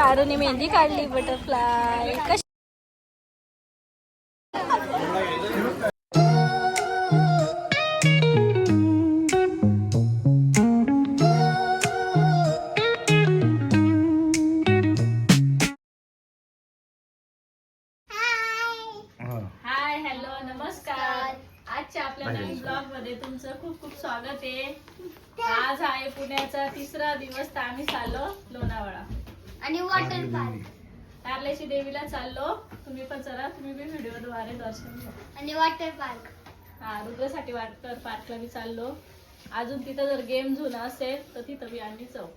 आरूने मेहंदी काढली बटरफ्लाय. कशी hi hello नमस्कार. आजच्या आपल्या नवीन ब्लॉग मध्ये तुमचं खूप खूप स्वागत आहे. आज आहे पुण्याचा तिसरा दिवस तर आम्ही चाललो लोणावळा आणि वॉटर पार्क कार्ल्याची देवीला चाललो. तुम्ही पण चला, तुम्ही बी व्हिडिओद्वारे दर्शन घ्या. आणि वॉटर पार्क हा रुद्रासाठी वॉटर पार्कला बी चाललो. अजून तिथं जर गेम झोन असेल तर तिथं बी आम्ही जाऊ.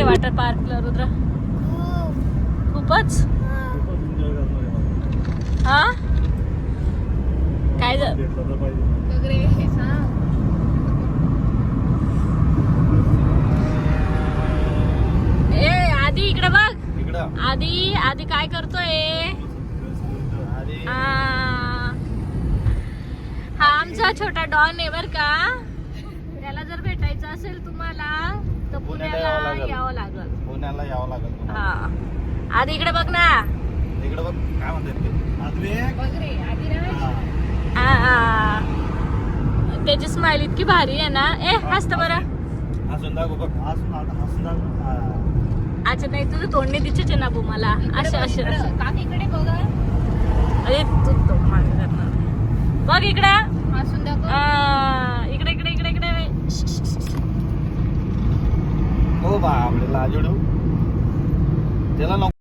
वॉटर पार्कला रुद्र खूपच हा काय ए आधी इकडे बघ. आधी आधी काय करतोय? हा आमचा छोटा डॉन आहे बर का. त्याला जर भेटायचं असेल तुम्हाला तर पुण्याला यावं लागल. पुण्याला यावं लागेल. हा आधी इकडे बघ ना. इकडे बघ काय म्हणतात त्याची स्माइल इतकी भारी आहे ना. ए हसत बरं. हसून दाखव बघ. हसून दाखव. अच्छा नाही तुझं तोंडणे दिसच आहे ना बो मला. असं असं काकीकडे बघ. अरे तू तो बघ इकडं. हसून दाखव. इकडे इकडे इकडे इकडे. हो बा आपल्याला आजोडू त्याला नको.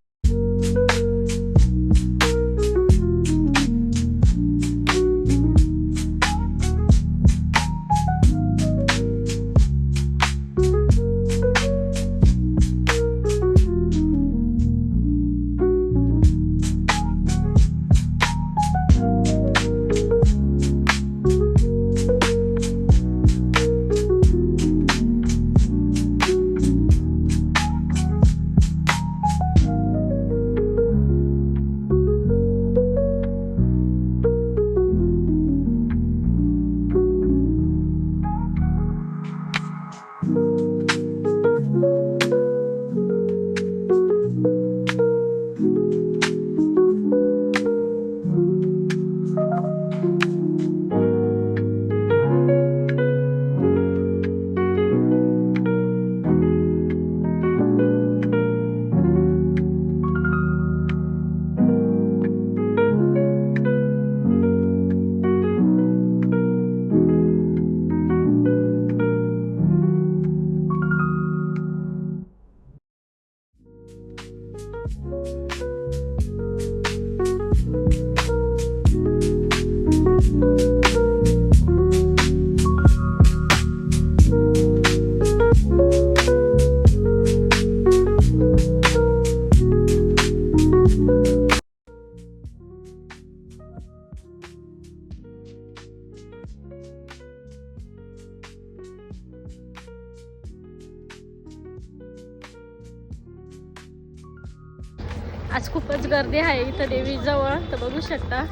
आज खूपच गर्दी आहे इथं देवी जवळ तर बघू शकता.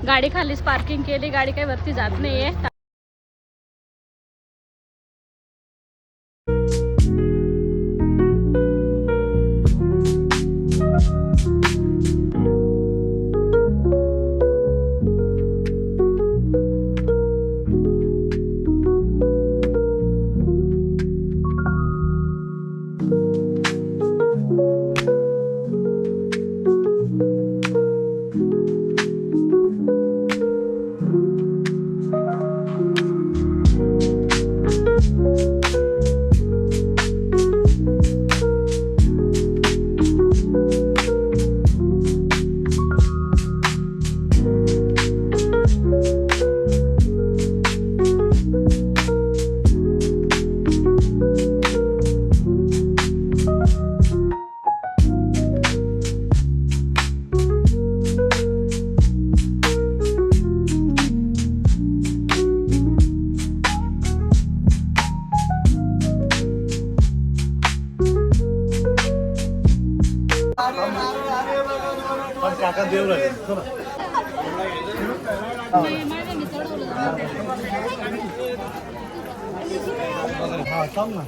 गाडी खालीच पार्किंग केली. गाडी काही वरती जात नाहीये. पण काका देव राहिले चला. हा थांब ना.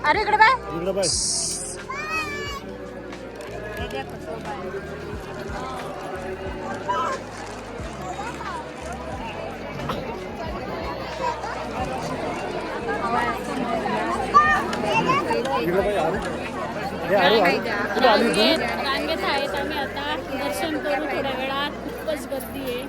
अरे इकडे बाय. इकडं बाय. रांगेत आहेत आम्ही आता दर्शन करू थोड्या वेळात. खूपच गर्दी आहे.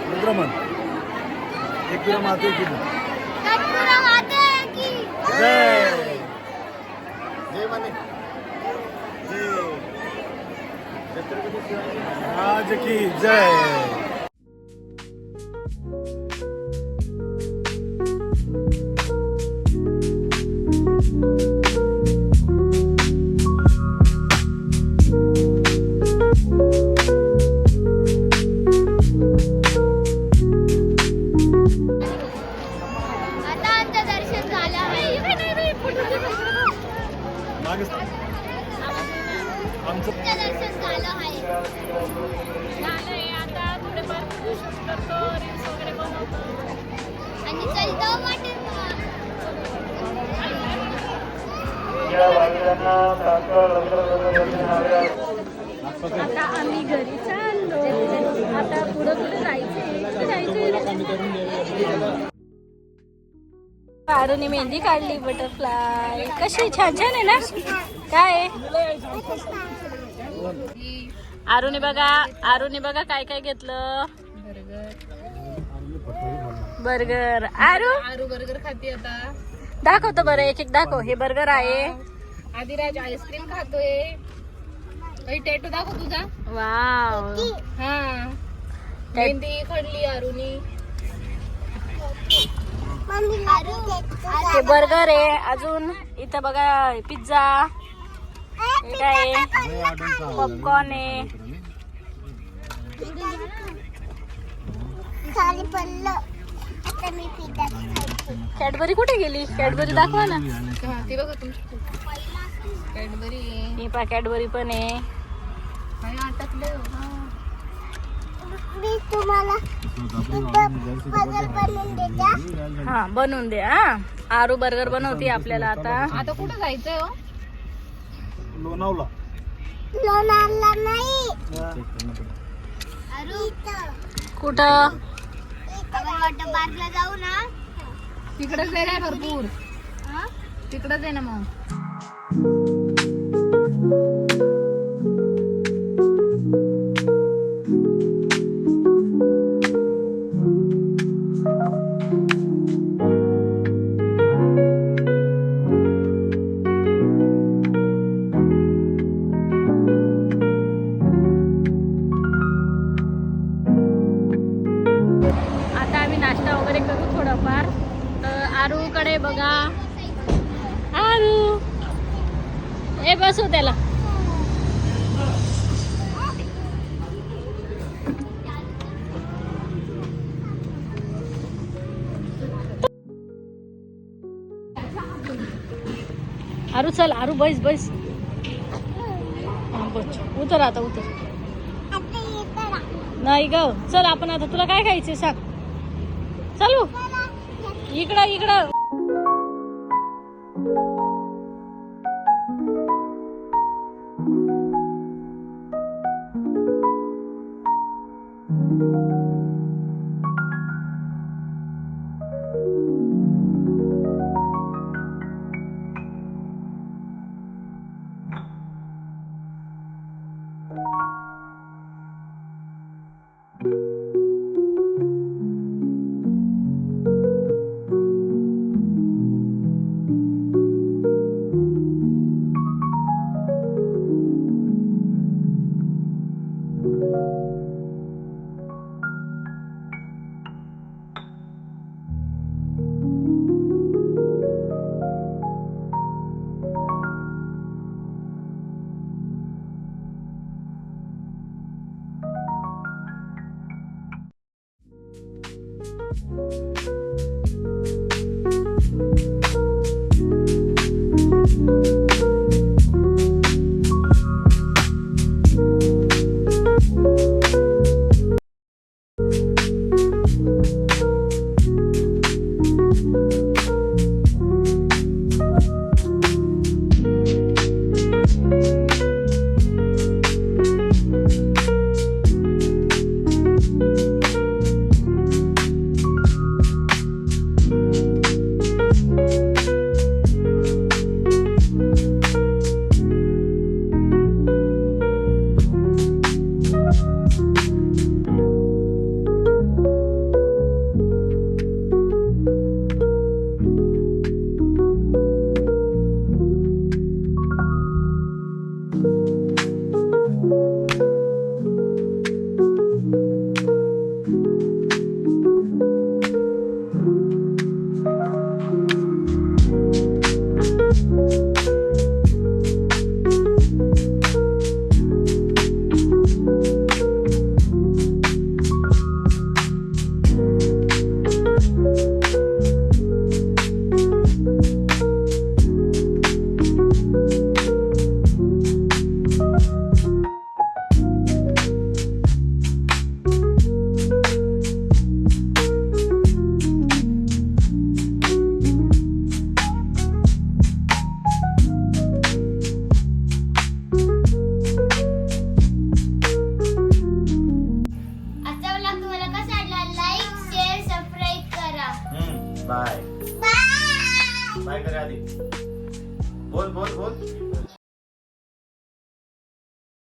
रुद्रमन एक माते की जय जय माने जय छत्रपती शिवाजी महाराज की जय. झालंय आता थोडेफार शूट करतो, रील्स वगैरे बनवतो. आणि चलतो वाटेल आता आम्ही घरी चाललो. आता पुढे कुठे जायचंय? आरूने मेहंदी काढली बटरफ्लाय. कशी छान छान आहे ना. काय आरूने बघा काय काय घेतलं. बर्गर. आरू बर्गर खाते आता. दाखवतो बरं एक एक दाखव. हे बर्गर आहे. आदिराज आईस्क्रीम खातोय. टॅटू दाखव तुझा. वाव. हा मेहंदी खडली आरूनी. हे बर्गर आहे. अजून इथं बघा पिझ्झा. हे काय पॉपकॉर्न आहे. खाली पडलं आता मी पिठात खायची. कॅडबरी कुठे गेली? कॅडबरी दाखवा ना. ते बघा तुमची कॅडबरी आहे. ही पा कॅडबरी पण आहे. काय अटकलं मी तुम्हाला बर्गर बनवून देते. हा बनवून दे. हा आरू बर्गर बनवते आपल्याला आता. आता कुठं जायचंय हो? लोणावला. लोणावळा नाही कुठं? आपण वॉटर पार्कला जाऊ ना. तिकडच आहे रे भरपूर. तिकडच आहे ना मग. आता आम्ही नाश्ता वगैरे करू थोडंफार. तर आरूकडे बघा. आरू ए बसू त्याला. आरू चल. आरू बस बस. हा, बस उतर आता उतर. आता येतं ना. नाही ग चल आपण आता. तुला काय खायचे सांग. चालू इकडं इकडं. Bye bye. बाय करे आधी. बोल बोल बोल.